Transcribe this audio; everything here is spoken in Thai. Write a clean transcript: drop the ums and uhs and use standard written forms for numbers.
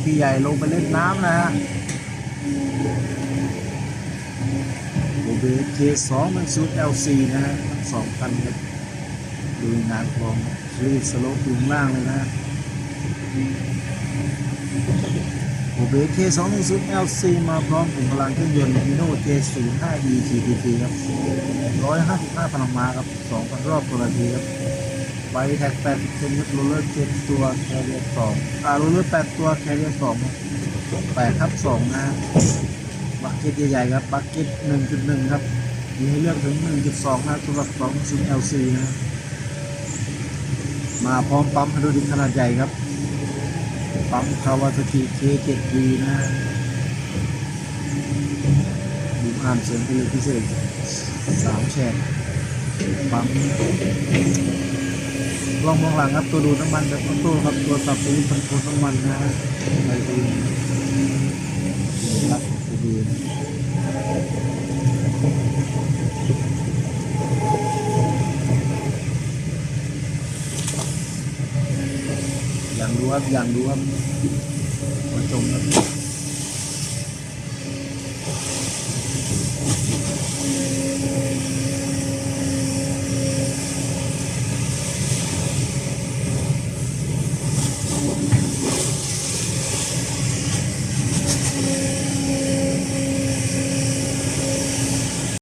พี่ใหญ่ลงไปเล่นน้ำนะฮะโอเบเค210 LC นะฮะทั้งสองคันครับดูงานคลองรีดสโลปอยู่ล่างเลยนะโอเบเค210 LC มาพร้อมกับพลังเครื่องยนต์ฮิโน่ J05E GTP ครับ155 พลังม้าครับ 2,000 รอบต่อนาทีครับไบแท็ก80 เซนครับโรลเลอร์7 ตัวแคเรียร์2โรลเลอร์8 ตัวแคเรียร์2ครับ8/2นะบักเก็ตใหญ่ๆครับบักเก็ต 1.1 ครับมีให้เลือกถึง 1.2 นะสำหรับ210 LC นะมาพร้อมปั๊มไฮดรอลิกขนาดใหญ่ครับปั๊มคาวาซากิ K7V นะดูอ่านเสียงเป็นพิเศษ3 แฉกปั๊มลองมองหลังครับตัวดูดน้ำมันแบบออโต้ครับตัวสับสวิตช์คอนโทรลน้ำมันนะอะไรตัวนี้รับดีอย่างดูครับมาชมครับ